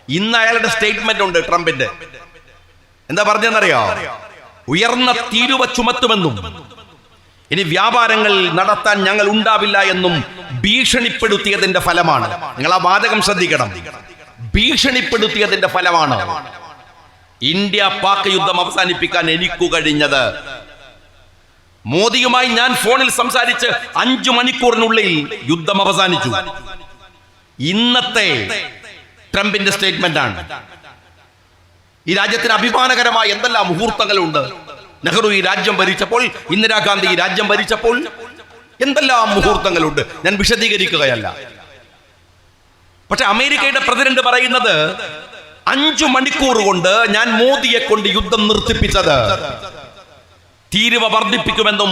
ഇന്ന് അയാളുടെ സ്റ്റേറ്റ്മെന്റ് ഉണ്ട് ട്രംപിന്റെ. എന്താ പറഞ്ഞെന്നറിയോ? ഉയർന്ന തീരുവ ചുമത്തുമെന്നും ഇനി വ്യാപാരങ്ങൾ നടത്താൻ ഞങ്ങൾ ഉണ്ടാവില്ല എന്നും ഭീഷണിപ്പെടുത്തിയതിന്റെ ഫലമാണ്. നിങ്ങൾ ആ വാചകം ശ്രദ്ധിക്കണം. ഭീഷണിപ്പെടുത്തിയതിന്റെ ഫലമാണ് ഇന്ത്യ പാക് യുദ്ധം അവസാനിപ്പിക്കാൻ എനിക്ക് കഴിഞ്ഞത്. മോദിയുമായി ഞാൻ ഫോണിൽ സംസാരിച്ച് 5 മണിക്കൂറിനുള്ളിൽ യുദ്ധം അവസാനിച്ചു. ഇന്നത്തെ ട്രംപിന്റെ സ്റ്റേറ്റ്മെന്റ് ആണ്. ഈ രാജ്യത്തിന് അഭിമാനകരമായ എന്തെല്ലാം മുഹൂർത്തങ്ങളുണ്ട്. നെഹ്റു ഈ രാജ്യം ഭരിച്ചപ്പോൾ, ഇന്ദിരാഗാന്ധി ഈ രാജ്യം ഭരിച്ചപ്പോൾ എന്തെല്ലാം മുഹൂർത്തങ്ങളുണ്ട്. ഞാൻ വിശദീകരിക്കുകയല്ല. പക്ഷെ അമേരിക്കയുടെ പ്രസിഡന്റ് പറയുന്നത് 5 മണിക്കൂർ കൊണ്ട് ഞാൻ മോദിയെ കൊണ്ട് യുദ്ധം നിർത്തിപ്പിച്ചത് തീരുവ വർദ്ധിപ്പിക്കുമെന്നും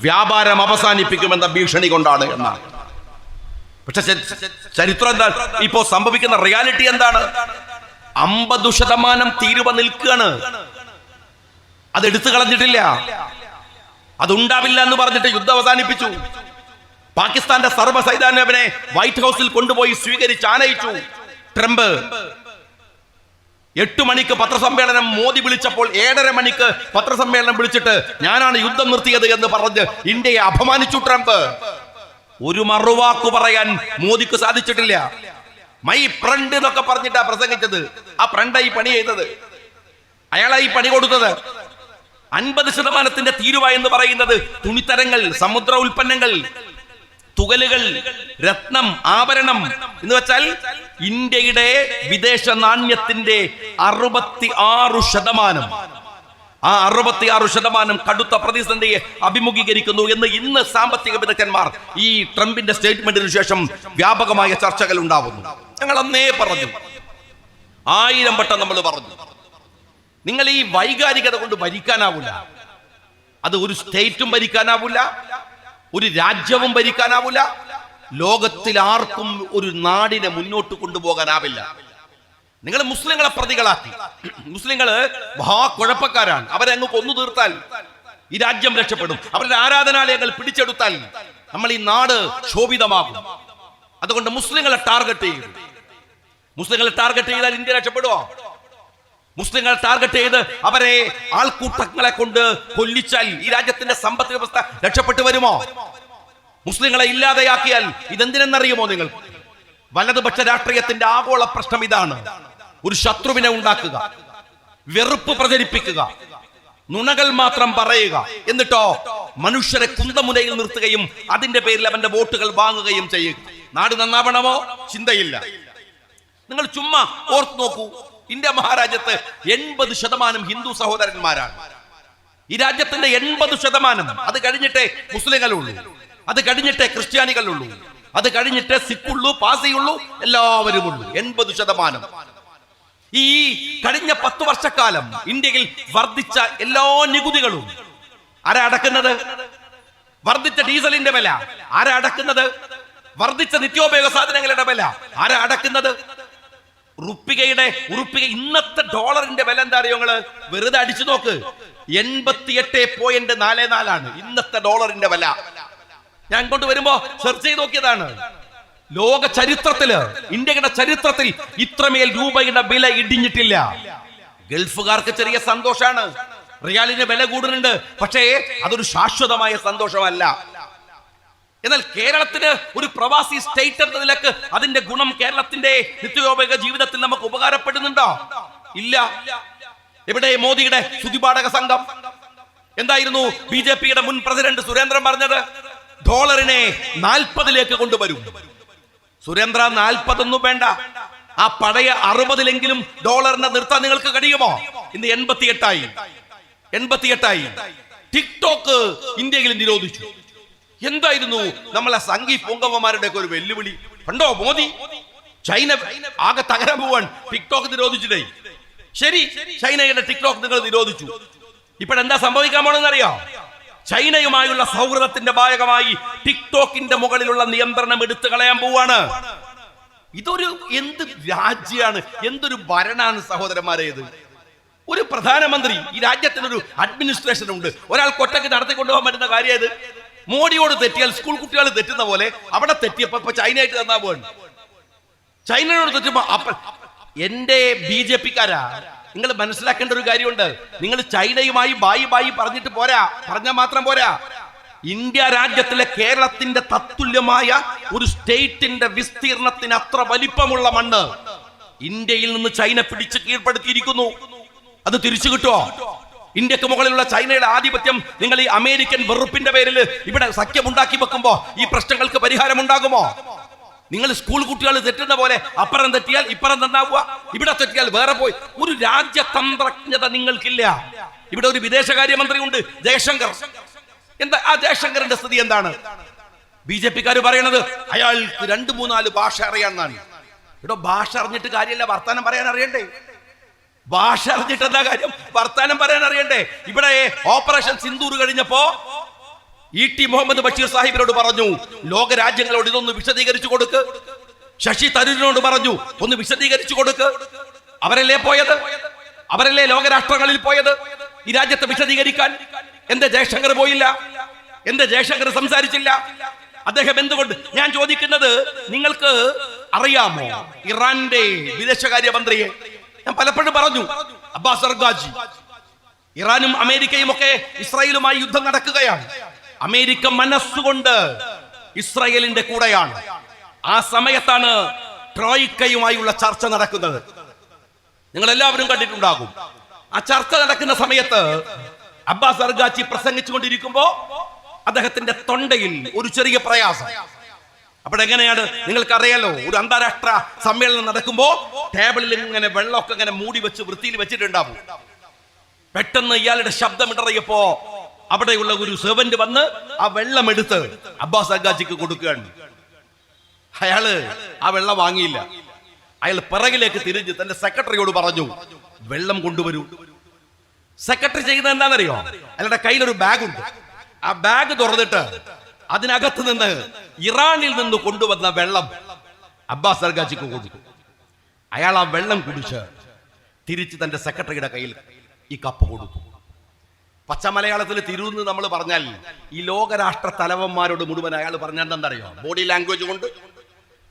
വ്യാപാരം അവസാനിപ്പിക്കുമെന്ന ഭീഷണി കൊണ്ടാണ് എന്നാണ്. പക്ഷെ ചരിത്രം എന്താ? ഇപ്പോ സംഭവിക്കുന്ന റിയാലിറ്റി എന്താണ്? 50% തീരുവ നിൽക്കുകയാണ്. അത് എടുത്തു കളഞ്ഞിട്ടില്ല. അതുണ്ടാവില്ല എന്ന് പറഞ്ഞിട്ട് യുദ്ധം അവസാനിപ്പിച്ചു. പാകിസ്ഥാന്റെ സർവ്വസൈന്യാധിപനെ വൈറ്റ് ഹൗസിൽ കൊണ്ടുപോയി സ്വീകരിച്ച് ആനയിച്ചു ട്രംപ്. 8 മണിക്ക് പത്രസമ്മേളനം മോദി വിളിച്ചപ്പോൾ 7:30 മണിക്ക് പത്രസമ്മേളനം വിളിച്ചിട്ട് ഞാനാണ് യുദ്ധം നിർത്തിയത് എന്ന് പറഞ്ഞ് ഇന്ത്യയെ അപമാനിച്ചു ട്രംപ്. ഒരു മറുവാക്കു പറയാൻ മോദിക്ക് സാധിച്ചിട്ടില്ല. മൈ ഫ്രണ്ട് എന്നൊക്കെ പറഞ്ഞിട്ടാ പ്രസംഗിച്ചത്. ആ ഫ്രണ്ടായി പണി ചെയ്തത്, അയാളായി പണി കൊടുത്തത്. 50% തീരുവ എന്ന് പറയുന്നത് തുണിത്തരങ്ങൾ, സമുദ്ര ഉൽപ്പന്നങ്ങൾ, തുകലുകൾ, രത്നം, ആഭരണം എന്ന് വെച്ചാൽ ഇന്ത്യയുടെ വിദേശ നാണ്യത്തിന്റെ 66%. ആ 66% കടുത്ത പ്രതിസന്ധിയെ അഭിമുഖീകരിക്കുന്നു എന്ന് ഇന്ന് സാമ്പത്തിക വിദഗ്ധന്മാർ ഈ ട്രംപിന്റെ സ്റ്റേറ്റ്മെന്റിന് ശേഷം വ്യാപകമായ ചർച്ചകൾ ഉണ്ടാവുന്നു. ഞങ്ങൾ അന്നേ പറഞ്ഞു, 1000 വട്ടം നമ്മൾ പറഞ്ഞു, നിങ്ങൾ ഈ വൈകാരികത കൊണ്ട് ഭരിക്കാനാവില്ല. അത് ഒരു സ്റ്റേറ്റും ഭരിക്കാനാവില്ല, ഒരു രാജ്യവും ഭരിക്കാനാവില്ല, ലോകത്തിൽ ആർക്കും ഒരു നാടിനെ മുന്നോട്ട് കൊണ്ടുപോകാനാവില്ല. നിങ്ങൾ മുസ്ലിങ്ങളെ പ്രതികളാക്കി. മുസ്ലിങ്ങള് മഹാകുഴപ്പക്കാരാണ്. അവരെ അങ്ങ് കൊന്നു തീർത്താൽ ഈ രാജ്യം രക്ഷപ്പെടും. അവരുടെ ആരാധനാലയങ്ങൾ പിടിച്ചെടുത്താൽ നമ്മൾ ഈ നാട് ശോഭിതമാകും. അതുകൊണ്ട് മുസ്ലിങ്ങളെ ടാർഗറ്റ് ചെയ്യും. മുസ്ലിങ്ങളെ ടാർഗറ്റ് ചെയ്താൽ ഇന്ത്യ രക്ഷപ്പെടുവോ? മുസ്ലിങ്ങളെ ടാർഗറ്റ് ചെയ്ത് അവരെ ആൾക്കൂട്ടങ്ങളെ കൊണ്ട് കൊല്ലിച്ചാൽ ഈ രാജ്യത്തിന്റെ സമ്പദ് വ്യവസ്ഥ രക്ഷപ്പെട്ടു വരുമോ? മുസ്ലിങ്ങളെ ഇല്ലാതെയാക്കിയാൽ ഇതെന്തിനെന്നറിയുമോ നിങ്ങൾ? വലതുപക്ഷ രാഷ്ട്രീയത്തിന്റെ ആഗോള പ്രശ്നം ഇതാണ്. ഒരു ശത്രുവിനെ ഉണ്ടാക്കുക, വെറുപ്പ് പ്രചരിപ്പിക്കുക, നുണകൾ മാത്രം പറയുക, എന്നിട്ടോ മനുഷ്യരെ കുന്തമുനയിൽ നിർത്തുകയും അതിന്റെ പേരിൽ അവന്റെ വോട്ടുകൾ വാങ്ങുകയും ചെയ്യുക. നാട് നന്നാവണമോ? ചിന്തയില്ല. നിങ്ങൾ ചുമ്മാ ഓർത്തു നോക്കൂ, ഇന്ത്യ മഹാരാജ്യത്ത് 80% ഹിന്ദു സഹോദരന്മാരാണ്. ഈ രാജ്യത്തിന്റെ 80%. അത് കഴിഞ്ഞിട്ടേ മുസ്ലിങ്ങളുള്ളൂ, അത് കഴിഞ്ഞിട്ടേ ക്രിസ്ത്യാനികളുള്ളൂ, അത് കഴിഞ്ഞിട്ടേ സിഖുള്ളൂ, പാസിയുള്ളൂ, എല്ലാവരും ഉള്ളൂ. 80%. ഈ കഴിഞ്ഞ 10 വർഷക്കാലം ഇന്ത്യയിൽ വർദ്ധിച്ച എല്ലാ നികുതികളും ആരാ അടക്കുന്നത്? വർദ്ധിച്ച ഡീസലിന്റെ വില ആരാ അടക്കുന്നത്? വർദ്ധിച്ച നിത്യോപയോഗ സാധനങ്ങളുടെ വില ആരാ അടക്കുന്നത്? ഉറുപ്പിക ഇന്നത്തെ ഡോളറിന്റെ വില എന്താ അറിയോ? നിങ്ങള് വെറുതെ അടിച്ചു നോക്ക്, 88.44 ഇന്നത്തെ ഡോളറിന്റെ വില. ഞാൻ കൊണ്ട് വരുമ്പോ സെർച്ച് ചെയ്ത് നോക്കിയതാണ്. ലോക ചരിത്രത്തില്, ഇന്ത്യയുടെ ചരിത്രത്തിൽ ഇത്രമേൽ രൂപയുടെ വില ഇടിഞ്ഞിട്ടില്ല. ഗൾഫുകാർക്ക് ചെറിയ സന്തോഷാണ്, റിയാലിന് വില കൂടുന്നുണ്ട്. പക്ഷേ അതൊരു ശാശ്വതമായ സന്തോഷമല്ല. എന്നാൽ കേരളത്തിന് ഒരു പ്രവാസി സ്റ്റേറ്റ് എന്ന നിലക്ക് അതിന്റെ ഗുണം കേരളത്തിന്റെ നിത്യോപയോഗ ജീവിതത്തിൽ നമുക്ക് ഉപകാരപ്പെടുന്നുണ്ടോ? ഇല്ല. ഇവിടെ മോദിയുടെ സ്തുതിപാഠക സംഘം എന്തായിരുന്നു ബിജെപിയുടെ മുൻ പ്രസിഡന്റ് സുരേന്ദ്രൻ പറഞ്ഞത്? ഡോളറിനെ 40 കൊണ്ടുവരും. സുരേന്ദ്ര, 40 വേണ്ട, ആ പഴയ 60 ഡോളറിനെ നിർത്താൻ നിങ്ങൾക്ക് കഴിയുമോ? ഇന്ന് 88 ടിക്ടോക്ക് ഇന്ത്യയിൽ നിരോധിച്ചു. എന്തായിരുന്നു നമ്മളെ സംഘി പൊങ്കമ്മമാരുടെ ഒരു വെല്ലുവിളി കണ്ടോ? മോദി ചൈന ആകെ തകരാൻ പോവാൻ ടിക്ടോക്ക് നിരോധിച്ചിട്ടേ. ശരി, ചൈനയുടെ ടിക്ടോക്ക് നിങ്ങൾ നിരോധിച്ചു. ഇപ്പോഴെന്താ സംഭവിക്കാൻ പോണെന്ന് അറിയാം? ചൈനയുമായുള്ള സൗഹൃദത്തിന്റെ ഭാഗമായി ടിക്ടോക്കിന്റെ മുകളിലുള്ള നിയന്ത്രണം എടുത്തു കളയാൻ പോവാണ്. ഇതൊരു എന്ത് രാജ്യമാണ്, എന്തൊരു ഭരണാണ് സഹോദരന്മാരെ ഇത്. ഒരു പ്രധാനമന്ത്രി, ഈ രാജ്യത്തിനൊരു അഡ്മിനിസ്ട്രേഷൻ ഉണ്ട്. ഒരാൾക്ക് ഒറ്റയ്ക്ക് നടത്തിക്കൊണ്ടുപോകാൻ പറ്റുന്ന കാര്യം ഇത്. മോഡിയോട് തെറ്റിയാൽ സ്കൂൾ കുട്ടികൾ തെറ്റുന്ന പോലെ അവിടെ തെറ്റിയപ്പോ ചൈനയായിട്ട് തന്നാ പോവാണ്. ചൈനയോട് തെറ്റുമ്പോ എന്റെ BJP-ക്കാരാ, നിങ്ങൾ മനസ്സിലാക്കേണ്ട ഒരു കാര്യമുണ്ട്. നിങ്ങൾ ചൈനയുമായി ബായി പറഞ്ഞിട്ട് പോരാ, പറഞ്ഞാൽ മാത്രം പോരാ. ഇന്ത്യ രാജ്യത്തിലെ കേരളത്തിന്റെ തത്തുല്യമായ ഒരു സ്റ്റേറ്റിന്റെ വിസ്തീർണത്തിന് അത്ര വലിപ്പമുള്ള മണ്ണ് ഇന്ത്യയിൽ നിന്ന് ചൈന പിടിച്ച് കീഴ്പ്പെടുത്തിയിരിക്കുന്നു. അത് തിരിച്ചു കിട്ടുമോ? ഇന്ത്യക്ക് മുകളിലുള്ള ചൈനയുടെ ആധിപത്യം നിങ്ങൾ ഈ അമേരിക്കൻ വെറുപ്പിന്റെ പേരിൽ ഇവിടെ സഖ്യമുണ്ടാക്കി വെക്കുമ്പോ ഈ പ്രശ്നങ്ങൾക്ക് പരിഹാരം ഉണ്ടാകുമോ? നിങ്ങൾ സ്കൂൾ കുട്ടികൾ തെറ്റുന്ന പോലെ അപ്പുറം തെറ്റിയാൽ ഇപ്പുറം നന്നാവുക, ഇവിടെ തെറ്റിയാൽ വേറെ പോയി. ഒരു രാജ്യതന്ത്രജ്ഞത നിങ്ങൾക്കില്ല. ഇവിടെ ഒരു വിദേശകാര്യമന്ത്രി ഉണ്ട്, ജയശങ്കർ. എന്താ ആ ജയശങ്കറിന്റെ സ്ഥിതി എന്താണ്? BJP-ക്കാര് പറയണത് അയാൾക്ക് 2-3-4 ഭാഷ അറിയാന്നാണ്. ഇവിടെ ഭാഷ അറിഞ്ഞിട്ട് കാര്യമില്ല, വർത്താനം പറയാൻ അറിയണ്ടേ? ഭാഷ അറിഞ്ഞിട്ട് എന്താ കാര്യം? വർത്താനം പറയാൻ അറിയണ്ടേ? ഇവിടെ ഓപ്പറേഷൻ സിന്ദൂർ കഴിഞ്ഞപ്പോ ET മുഹമ്മദ് ബഷീർ സാഹിബിനോട് പറഞ്ഞു, ലോക രാജ്യങ്ങളോട് ഇതൊന്ന് വിശദീകരിച്ചു കൊടുക്ക്. ശശി തരൂരിനോട് പറഞ്ഞു, ഒന്ന് വിശദീകരിച്ചു കൊടുക്ക്. അവരല്ലേ പോയത്? അവരല്ലേ ലോകരാഷ്ട്രങ്ങളിൽ പോയത് ഈ രാജ്യത്തെ വിശദീകരിക്കാൻ? എന്റെ ജയശങ്കർ പോയില്ല? എന്റെ ജയശങ്കർ സംസാരിച്ചില്ല? അദ്ദേഹം എന്തുകൊണ്ട്? ഞാൻ ചോദിക്കുന്നത്, നിങ്ങൾക്ക് അറിയാമോ ഇറാന്റെ വിദേശകാര്യമന്ത്രിയെ? ഞാൻ പലപ്പോഴും പറഞ്ഞു, അബ്ബാസ് അർഗാജി. ഇറാനും അമേരിക്കയും ഒക്കെ ഇസ്രായേലുമായി യുദ്ധം നടക്കുകയാണ്. അമേരിക്ക മനസ്സുകൊണ്ട് ഇസ്രായേലിന്റെ കൂടെയാണ്. ആ സമയത്താണ് ട്രോയ്ക്കയുമായുള്ള ചർച്ച നടക്കുന്നത്. നിങ്ങൾ എല്ലാവരും കണ്ടിട്ടുണ്ടാകും. ആ ചർച്ച നടക്കുന്ന സമയത്ത് അബ്ബാസ് അർഗാച്ചി പ്രസംഗിച്ചുകൊണ്ടിരിക്കുമ്പോ അദ്ദേഹത്തിന്റെ തൊണ്ടയിൽ ഒരു ചെറിയ പ്രയാസം. അപ്പോഴെങ്ങനെയാണ്? നിങ്ങൾക്കറിയാലോ, ഒരു അന്താരാഷ്ട്ര സമ്മേളനം നടക്കുമ്പോ ടേബിളിൽ ഇങ്ങനെ വെള്ളമൊക്കെ ഇങ്ങനെ മൂടി വെച്ച് വൃത്തിയിൽ വെച്ചിട്ടുണ്ടാവും. പെട്ടെന്ന് ഇയാളുടെ ശബ്ദമിടറിയപ്പോ അവിടെയുള്ള ഒരു സെർവന്റ് വന്ന് ആ വെള്ളം എടുത്ത് അബ്ബാസ് അർഗാച്ചിക്ക് കൊടുക്കുകയാണ്. അയാള് ആ വെള്ളം വാങ്ങിയില്ല. അയാൾ പിറകിലേക്ക് തിരിഞ്ഞ് തന്റെ സെക്രട്ടറിയോട് പറഞ്ഞു, വെള്ളം കൊണ്ടുവരൂ. സെക്രട്ടറി ചെയ്യുന്നത് എന്താണെന്നറിയോ? അയാളുടെ കയ്യിലൊരു ബാഗ് ഉണ്ട്. ആ ബാഗ് തുറന്നിട്ട് അതിനകത്ത് നിന്ന് ഇറാനിൽ നിന്ന് കൊണ്ടുവന്ന വെള്ളം അബ്ബാസ് അർഗാച്ചിക്ക് കൊടുത്തു. അയാൾ ആ വെള്ളം കുടിച്ച് തിരിച്ച് തന്റെ സെക്രട്ടറിയുടെ കയ്യിൽ ഈ കപ്പ് കൊടുത്തു. പച്ചമലയാളത്തിൽ തിരുന്ന് നമ്മൾ പറഞ്ഞാൽ ഈ ലോകരാഷ്ട്ര തലവന്മാരോട് മുഴുവൻ അയാൾ പറഞ്ഞാൽ എന്താണെന്നറിയോ? ബോഡി ലാംഗ്വേജ് കൊണ്ട്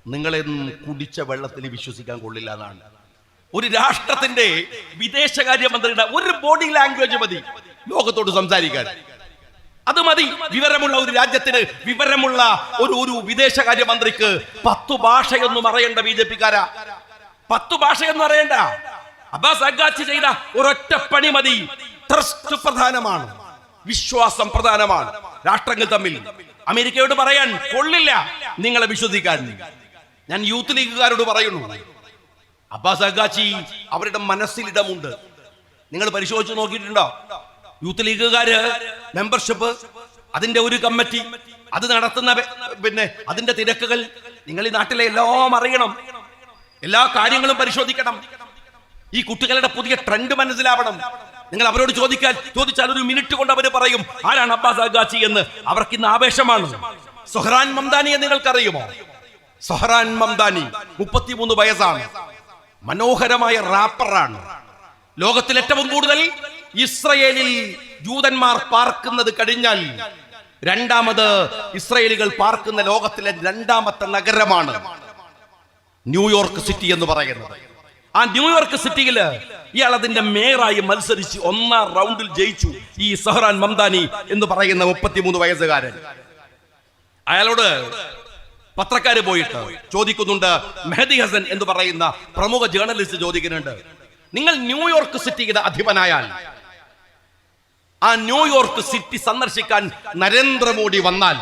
നിങ്ങളെന്നും കുടിച്ച വെള്ളത്തിൽ വിശ്വസിക്കാൻ കൊള്ളില്ല എന്നാണ്. ഒരു രാഷ്ട്രത്തിന്റെ വിദേശകാര്യമന്ത്രിയുടെ ഒരു ബോഡി ലാംഗ്വേജ് മതി ലോകത്തോട് സംസാരിക്കാൻ. അത് മതി. വിവരമുള്ള ഒരു രാജ്യത്തിന്, വിവരമുള്ള ഒരു വിദേശകാര്യമന്ത്രിക്ക് 10 ഭാഷയൊന്നും അറിയണ്ട. BJP-ക്കാരാ, 10 ഭാഷയൊന്നും അറിയണ്ട. അബ്ബാസ് അർഗാച്ചി ചെയ്ത ഒരൊറ്റ പണി മതി. ട്രസ്റ്റ് പ്രധാനമാണ്, വിശ്വാസം പ്രധാനമാണ്. രാഷ്ട്രങ്ങൾ തമ്മിൽ അമേരിക്കയോട് പറയാൻ കൊള്ളില്ല നിങ്ങളെ വിശ്വസിക്കാൻ. ഞാൻ യൂത്ത് ലീഗുകാരോട് പറയുന്നു, അബ്ബാസ് അർഗാച്ചി അവരുടെ മനസ്സിലിടമുണ്ട്. നിങ്ങൾ പരിശോധിച്ച് നോക്കിയിട്ടുണ്ടോ? യൂത്ത് ലീഗുകാര് മെമ്പർഷിപ്പ്, അതിന്റെ ഒരു കമ്മിറ്റി, അത് നടത്തുന്ന പിന്നെ അതിന്റെ തിരക്കുകൾ നിങ്ങൾ ഈ നാട്ടിലെ എല്ലാം അറിയണം. എല്ലാ കാര്യങ്ങളും പരിശോധിക്കണം. ഈ കുട്ടികളുടെ പുതിയ ട്രെൻഡ് മനസ്സിലാവണം. നിങ്ങൾ അവരോട് ചോദിച്ചാൽ ഒരു മിനിറ്റ് കൊണ്ട് അവർ പറയും ആരാണ് അബ്ബാസ് അർഗാച്ചി എന്ന്. അവർക്ക് ഇന്ന് ആവേശമാണ്. സൊഹ്റാൻ മംദാനിയെ നിങ്ങൾക്കറിയുമോ? സൊഹ്റാൻ മംദാനി 33 വയസ്സാണ്. മനോഹരമായ റാപ്പറാണ്. ലോകത്തിൽ ഏറ്റവും കൂടുതൽ ഇസ്രയേലിൽ ജൂതന്മാർ പാർക്കുന്നത് കഴിഞ്ഞാൽ രണ്ടാമത് ഇസ്രയേലികൾ പാർക്കുന്ന ലോകത്തിലെ 2ാമത്തെ നഗരമാണ് ന്യൂയോർക്ക് സിറ്റി എന്ന് പറയുന്നത്. ആ ന്യൂയോർക്ക് സിറ്റിയിൽ ഇയാൾ അതിന്റെ മേയറായി മത്സരിച്ച് 1ാം റൗണ്ടിൽ ജയിച്ചു. ഈ സൊഹ്റാൻ മംദാനി എന്ന് പറയുന്ന 33 വയസ്സുകാരൻ. അയാളോട് പത്രക്കാര് പോയിട്ട് ചോദിക്കുന്നുണ്ട്. മെഹദി ഹസൻ എന്ന് പറയുന്ന പ്രമുഖ ജേർണലിസ്റ്റ് ചോദിക്കുന്നുണ്ട്, നിങ്ങൾ ന്യൂയോർക്ക് സിറ്റിയുടെ അധിപനായാൽ ആ ന്യൂയോർക്ക് സിറ്റി സന്ദർശിക്കാൻ നരേന്ദ്രമോദി വന്നാൽ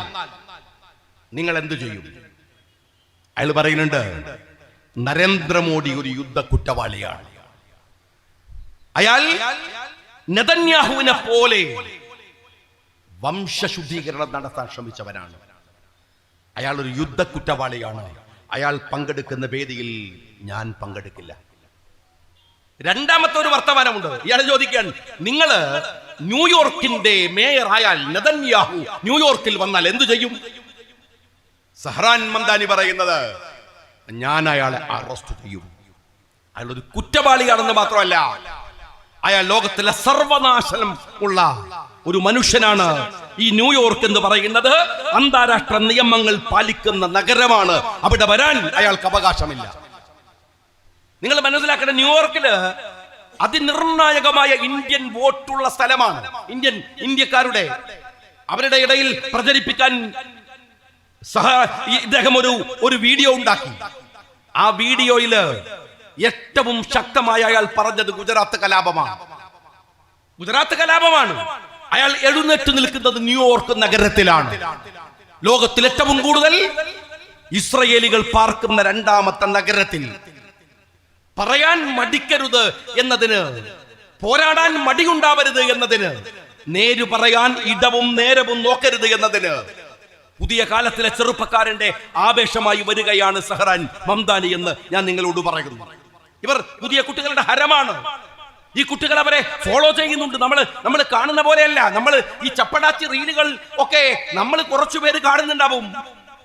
നിങ്ങൾ എന്തു ചെയ്യും? അയാൾ പറയുന്നുണ്ട്, നരേന്ദ്രമോദി ഒരു യുദ്ധ കുറ്റവാളിയാണ്. അയാൾ നെതന്യാഹുവിനെ പോലെ വംശശുദ്ധീകരണം നടത്താൻ ശ്രമിച്ചവനാണ്. അയാൾ ഒരു യുദ്ധ കുറ്റവാളിയാണ്. അയാൾ പങ്കെടുക്കുന്ന വേദിയിൽ ഞാൻ പങ്കെടുക്കില്ല. രണ്ടാമത്തെ ഒരു വർത്തമാനമുണ്ട്. ഇയാൾ ചോദിക്കാൻ, നിങ്ങൾ ന്യൂയോർക്കിന്റെ മേയർ ആയാൽ നെതന്യാഹു ന്യൂയോർക്കിൽ വന്നാൽ എന്തു ചെയ്യും? സഹ്റാൻ മംദാനി പറയുന്നത്, ഞാൻ അയാളെ അറസ്റ്റ് ചെയ്യും. അയാൾ ഒരു കുറ്റവാളിയാണെന്ന് മാത്രമല്ല, അയാൾ ലോകത്തിലെ സർവനാശനം ഉള്ള ഒരു മനുഷ്യനാണ്. ഈ ന്യൂയോർക്ക് എന്ന് പറയുന്നത് അന്താരാഷ്ട്ര നിയമങ്ങൾ പാലിക്കുന്ന നഗരമാണ്. അവിടെ വരാൻ അയാൾക്ക് അവകാശമില്ല. നിങ്ങൾ മനസ്സിലാക്കേണ്ട, ന്യൂയോർക്കില് അതിനിർണായകമായ ഇന്ത്യൻ വോട്ടുള്ള സ്ഥലമാണ്. ഇന്ത്യക്കാരുടെ അവരുടെ ഇടയിൽ പ്രചരിപ്പിക്കാൻ ഇദ്ദേഹം ഒരു വീഡിയോ ഉണ്ടാക്കി. ആ വീഡിയോയില് ഏറ്റവും ശക്തമായ അയാൾ പറഞ്ഞത് ഗുജറാത്ത് കലാപമാണ്. അയാൾ എഴുന്നേറ്റ് നിൽക്കുന്നത് ന്യൂയോർക്ക് നഗരത്തിലാണ്. ലോകത്തിൽ ഏറ്റവും കൂടുതൽ ഇസ്രയേലികൾ പാർക്കുന്ന രണ്ടാമത്തെ നഗരത്തിൽ. പറയാൻ മടിക്കരുത് എന്നതിന്, പോരാടാൻ മടിയുണ്ടാവരുത് എന്നതിന്, നേരു പറയാൻ ഇടവും നേരവും നോക്കരുത് എന്നതിന് പുതിയ കാലത്തിലെ ചെറുപ്പക്കാരന്റെ ആവേശമായി വരികയാണ് സഹറാൻ മംദാനി എന്ന് ഞാൻ നിങ്ങളോട് പറയുന്നു. ഇവർ പുതിയ കുട്ടികളുടെ ഹരമാണ്. ഈ കുട്ടികൾ അവരെ ഫോളോ ചെയ്യുന്നുണ്ട്. നമ്മൾ കാണുന്ന പോലെയല്ല. നമ്മൾ ഈ ചപ്പടാച്ചി റീലുകൾ ഒക്കെ നമ്മൾ കുറച്ചുപേര് കാണുന്നുണ്ടാവും.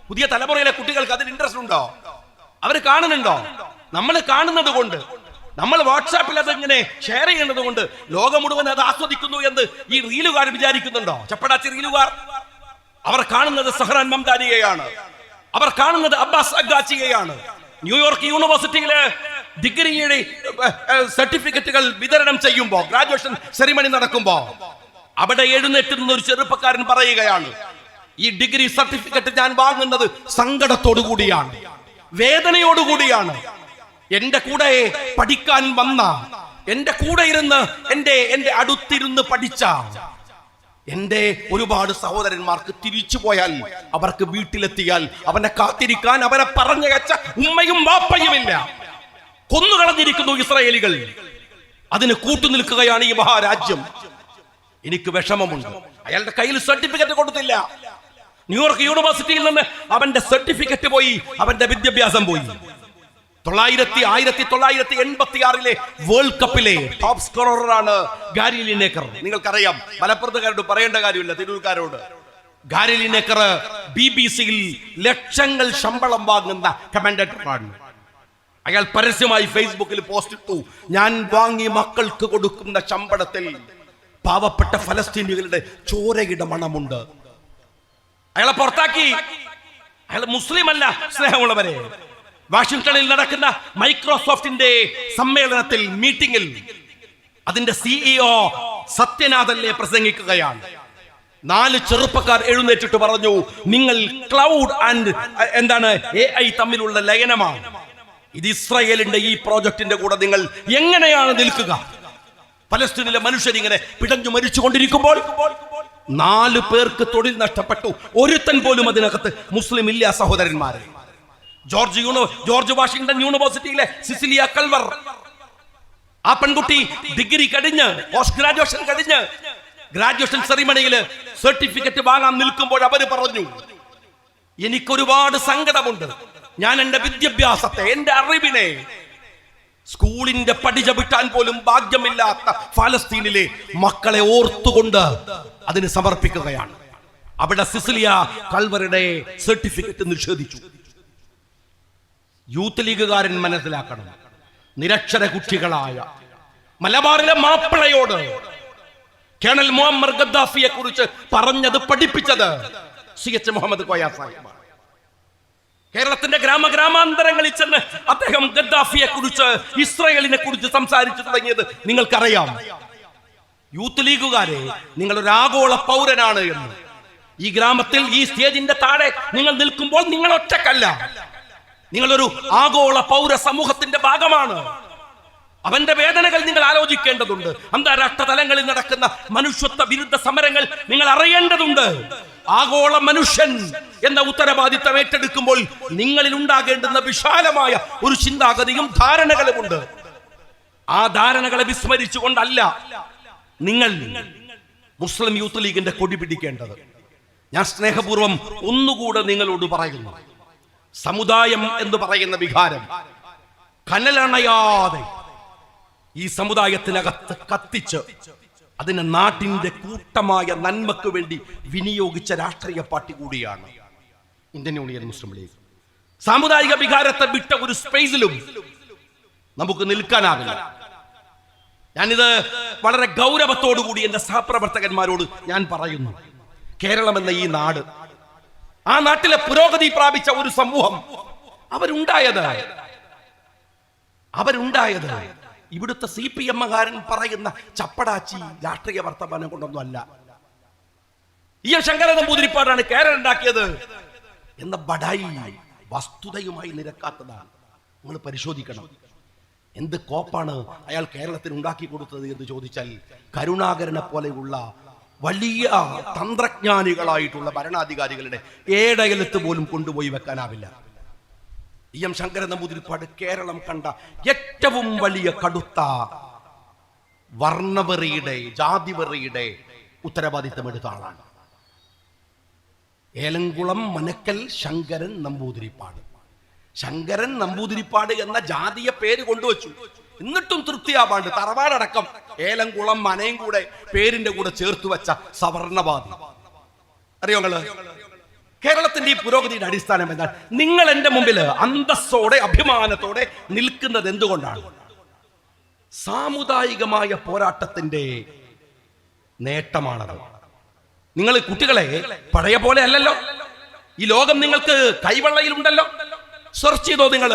പുതിയ തലമുറയിലെ കുട്ടികൾക്ക് അതിന് ഇൻട്രസ്റ്റ് ഉണ്ടോ? അവർ കാണുന്നുണ്ടോ? നമ്മൾ കാണുന്നത് കൊണ്ട്, നമ്മൾ വാട്സാപ്പിൽ അത് ഇങ്ങനെ ഷെയർ ചെയ്യുന്നത് കൊണ്ട് ലോകം മുഴുവൻ അത് ആസ്വദിക്കുന്നു എന്ന് ഈ റീലുകാർ വിചാരിക്കുന്നുണ്ടോ? ചപ്പടാച്ചി റീലുകാർ അവർ കാണുന്നത് സഹറാൻ മംദാനിയെയാണ്. അവർ കാണുന്നത് അബ്ബാസ് അഗാച്ചിയെയാണ്. ന്യൂയോർക്ക് യൂണിവേഴ്സിറ്റിയിലെ ഡിഗ്രിയുടെ സർട്ടിഫിക്കറ്റുകൾ വിതരണം ചെയ്യുമ്പോൾ, ഗ്രാജുവേഷൻ സെറിമണി നടക്കുമ്പോൾ അവിടെ എഴുന്നേറ്റുന്ന ഒരു ചെറുപ്പക്കാരൻ പറയുകയാണ്, ഈ ഡിഗ്രി സർട്ടിഫിക്കറ്റ് ഞാൻ വാങ്ങുന്നത് സങ്കടത്തോടു കൂടിയാണ്, വേദനയോടുകൂടിയാണ്. എന്റെ കൂടെ പഠിക്കാൻ വന്ന, എന്റെ കൂടെ ഇരുന്ന് എന്റെ അടുത്തിരുന്ന് പഠിച്ച എന്റെ ഒരുപാട് സഹോദരന്മാർക്ക് തിരിച്ചു പോയാൽ, അവർക്ക് വീട്ടിലെത്തിയാൽ അവനെ കാത്തിരിക്കാൻ അവരെ പറഞ്ഞയച്ച ഉമ്മയും വാപ്പയുമില്ല. കൊന്നുകളഞ്ഞിരിക്കുന്നു ഇസ്രായേലികൾ. അതിന് കൂട്ടുനിൽക്കുകയാണ് ഈ മഹാരാജ്യം. എനിക്ക് വിഷമമുണ്ട്. അയാളുടെ കയ്യിൽ സർട്ടിഫിക്കറ്റ് കൊടുത്തില്ല. ന്യൂയോർക്ക് യൂണിവേഴ്സിറ്റിയിൽ നിന്ന് അവന്റെ സർട്ടിഫിക്കറ്റ് പോയി, അവന്റെ വിദ്യാഭ്യാസം പോയി. 1986 വേൾഡ് കപ്പിലെ ടോപ്പ് സ്കോററാണ് ഗാരി ലിനേക്കർ. നിങ്ങൾക്കറിയാം, മലപ്പുറത്തുകാരോട് പറയേണ്ട കാര്യമില്ല, തിരൂർക്കാരോട്. ഗാരി ലിനേക്കർ BBC-യിൽ ലക്ഷങ്ങൾ ശമ്പളം വാങ്ങുന്ന കമന്റേറ്ററാണ്. അയാൾ പരസ്യമായി ഫേസ്ബുക്കിൽ പോസ്റ്റ് ഇട്ടു, ഞാൻ വാങ്ങി മക്കൾക്ക് കൊടുക്കുന്ന ശമ്പളത്തിൽ പാവപ്പെട്ട ഫലസ്തീനികളുടെ ചോരയുടെ മണമുണ്ട്. അയാളെ പുറത്താക്കി. അയാൾ മുസ്ലിം അല്ല. സ്നേഹമുള്ളവരെ, വാഷിംഗ്ടണിൽ നടക്കുന്ന മൈക്രോസോഫ്റ്റിന്റെ സമ്മേളനത്തിൽ, മീറ്റിംഗിൽ അതിന്റെ CEO സത്യനാഥല്ലേ പ്രസംഗിക്കുകയാണ്. 4 ചെറുപ്പക്കാർ എഴുന്നേറ്റിട്ട് പറഞ്ഞു, നിങ്ങൾ ക്ലൗഡ് ആൻഡ് AI തമ്മിലുള്ള ലയനമാണ്. ഇത് ഇസ്രായേലിന്റെ ഈ പ്രോജക്റ്റിന്റെ കൂടെ നിങ്ങൾ എങ്ങനെയാണ് നിൽക്കുക? പലസ്തീനിലെ മനുഷ്യരിങ്ങനെ പിടഞ്ഞു മരിച്ചുകൊണ്ടിരിക്കുമ്പോൾ 4 പേർക്ക് തൊഴിൽ നഷ്ടപ്പെട്ടു. ഒരുത്തൻ പോലും അതിനകത്ത് മുസ്ലിം ഇല്ല. സഹോദരന്മാരെ, ജോർജ് വാഷിംഗ്ടൺ യൂണിവേഴ്സിറ്റിയിലെ സിസിലിയ കൽവർ, ആ പെൺകുട്ടി ഡിഗ്രി കഴിഞ്ഞ്, പോസ്റ്റ് ഗ്രാജുവേഷൻ കഴിഞ്ഞ്, ഗ്രാജുവേഷൻ സെറിമണിയിൽ സർട്ടിഫിക്കറ്റ് വാങ്ങാൻ നിൽക്കുമ്പോൾ അവര് പറഞ്ഞു, എനിക്കൊരുപാട് സങ്കടമുണ്ട്. ഞാൻ എന്റെ വിദ്യാഭ്യാസത്തെ, എന്റെ അറിവിനെ, സ്കൂളിന്റെ പടി ചവിട്ടാൻ പോലും ഭാഗ്യമില്ലാത്ത ഫലസ്തീനിലെ മക്കളെ ഓർത്തുകൊണ്ട് അതിന് സമർപ്പിക്കുകയാണ്. അവിടെ സിസിലിയ കൽവറുടെ സർട്ടിഫിക്കറ്റ് നിഷേധിച്ചു. യൂത്ത് ലീഗുകാരൻ മനസ്സിലാക്കണം, നിരക്ഷര കുട്ടികളായ മലബാറിലെ മാപ്പിളയോട് കേണൽ മുഅമ്മർ ഗദ്ദാഫിയെ കുറിച്ച് പറഞ്ഞത്, പഠിപ്പിച്ചത് CH മുഹമ്മദ് കോയ സാഹിബാണ്. കേരളത്തിന്റെ ഗ്രാമാന്തരങ്ങളിൽ ചെന്ന് അദ്ദേഹം ഗദ്ദാഫിയെ കുറിച്ച്, ഇസ്രായേലിനെ കുറിച്ച് സംസാരിച്ചു തുടങ്ങിയത് നിങ്ങൾക്കറിയാം. യൂത്ത് ലീഗുകാരെ, നിങ്ങൾ ഒരു ആഗോള പൗരനാണ് എന്ന്. ഈ ഗ്രാമത്തിൽ, ഈ സ്റ്റേജിന്റെ താഴെ നിങ്ങൾ നിൽക്കുമ്പോൾ നിങ്ങൾ ഒറ്റക്കല്ല. നിങ്ങളൊരു ആഗോള പൗര സമൂഹത്തിന്റെ ഭാഗമാണ്. അവന്റെ വേദനകൾ നിങ്ങൾ ആലോചിക്കേണ്ടതുണ്ട്. അന്താരാഷ്ട്ര തലങ്ങളിൽ നടക്കുന്ന മനുഷ്യത്വ വിരുദ്ധ സമരങ്ങൾ നിങ്ങൾ അറിയേണ്ടതുണ്ട്. ആഗോള മനുഷ്യൻ എന്ന ഉത്തരവാദിത്തം ഏറ്റെടുക്കുമ്പോൾ നിങ്ങളിൽ ഉണ്ടാകേണ്ടുന്ന വിശാലമായ ഒരു ചിന്താഗതിയും ധാരണകളുമുണ്ട്. ആ ധാരണകളെ വിസ്മരിച്ചുകൊണ്ടല്ല നിങ്ങൾ മുസ്ലിം യൂത്ത് ലീഗിന്റെ കൊടി പിടിക്കേണ്ടത്. ഞാൻ സ്നേഹപൂർവ്വം ഒന്നുകൂടെ നിങ്ങളോട് പറയുന്നു, സമുദായം എന്ന് പറയുന്ന വികാരം കനലണയാതെ ഈ സമുദായത്തിനകത്ത് കത്തിച്ച് അതിനെ നാട്ടിന്റെ കൂട്ടമായ നന്മക്ക് വേണ്ടി വിനിയോഗിച്ച രാഷ്ട്രീയ പാർട്ടി കൂടിയാണ് ഇന്ത്യൻ യൂണിയൻ മുസ്ലിം ലീഗ്. സാമുദായിക വികാരത്തെ വിട്ട ഒരു സ്പേസിലും നമുക്ക് നിൽക്കാനാവില്ല. ഞാനിത് വളരെ ഗൗരവത്തോടുകൂടി എന്റെ സഹപ്രവർത്തകന്മാരോട് ഞാൻ പറയുന്നു. കേരളം എന്ന ഈ നാട്, ആ നാട്ടിലെ പുരോഗതി പ്രാപിച്ച ഒരു സമൂഹം അവരുണ്ടായത് അവരുണ്ടായത് ഇവിടുത്തെ CPM-കാരൻ പറയുന്ന ചപ്പടാച്ചി രാഷ്ട്രീയ വർത്തമാനം കൊണ്ടൊന്നും അല്ല. ഈ ശങ്കരൻ നമ്പൂതിരിപ്പാടാണ് കേരളം ഉണ്ടാക്കിയത് എന്ന ബഡായി വസ്തുതയുമായി നിരക്കാത്തതാണ്. നിങ്ങൾ പരിശോധിക്കണം. എന്ത് കോപ്പാണ് അയാൾ കേരളത്തിന് ഉണ്ടാക്കി കൊടുത്തത് എന്ന് ചോദിച്ചാൽ, കരുണാകരനെ പോലെയുള്ള വലിയ തന്ത്രജ്ഞാനികളായിട്ടുള്ള ഭരണാധികാരികളുടെ ഏടയലത്ത് പോലും കൊണ്ടുപോയി വെക്കാനാവില്ല. ശങ്കരൻ നമ്പൂതിരിപ്പാട് കേരളം കണ്ട ഏറ്റവും വലിയ കടുത്ത വർണ്ണവെറിയുടെ, ജാതിവെറിയുടെ ഉത്തരവാദിത്തം എടുത്ത ആളാണ്. ഏലംകുളം മനക്കൽ ശങ്കരൻ നമ്പൂതിരിപ്പാട്. ശങ്കരൻ നമ്പൂതിരിപ്പാട് എന്ന ജാതിയ പേര് കൊണ്ടുവച്ചു. എന്നിട്ടും തൃപ്തിയാവാണ്ട് തറവാടടക്കം ഏലംകുളം മനയും കൂടെ പേരിന്റെ കൂടെ ചേർത്ത് വെച്ച സവർണവാദി. അറിയോ നിങ്ങള്? കേരളത്തിന്റെ ഈ പുരോഗതിയുടെ അടിസ്ഥാനം എന്നാൽ നിങ്ങൾ എന്റെ മുമ്പിൽ അന്തസ്സോടെ അഭിമാനത്തോടെ നിൽക്കുന്നത് എന്തുകൊണ്ടാണ്? സാമുദായികമായ പോരാട്ടത്തിന്റെ നേട്ടമാണത്. നിങ്ങൾ കുട്ടികളെ പഴയ പോലെ അല്ലല്ലോ. ഈ ലോകം നിങ്ങൾക്ക് കൈവെള്ളയിലുണ്ടല്ലോ. സെർച്ച് ചെയ്തോ നിങ്ങൾ.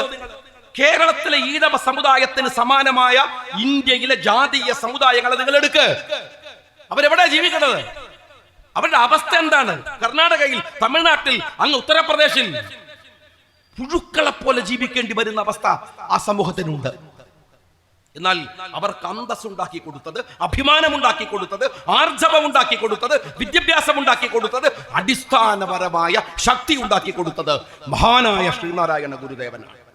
കേരളത്തിലെ ഈഴവ സമുദായത്തിന് സമാനമായ ഇന്ത്യയിലെ ജാതീയ സമുദായങ്ങളെ നിങ്ങൾ എടുക്ക്. അവരെവിടെ ജീവിക്കുന്നത്? അവരുടെ അവസ്ഥ എന്താണ്? കർണാടകയിൽ, തമിഴ്നാട്ടിൽ, അങ്ങ് ഉത്തർപ്രദേശിൽ പുഴുക്കളെ പോലെ ജീവിക്കേണ്ടി വരുന്ന അവസ്ഥ ആ സമൂഹത്തിനുണ്ട്. എന്നാൽ അവർക്ക് അന്തസ് ഉണ്ടാക്കി കൊടുത്തത്, അഭിമാനമുണ്ടാക്കി കൊടുത്തത്, ആർജവം ഉണ്ടാക്കി കൊടുത്തത്, വിദ്യാഭ്യാസം ഉണ്ടാക്കി കൊടുത്തത്, അടിസ്ഥാനപരമായ ശക്തി ഉണ്ടാക്കി കൊടുത്തത് മഹാനായ ശ്രീനാരായണ ഗുരുദേവനാണ്.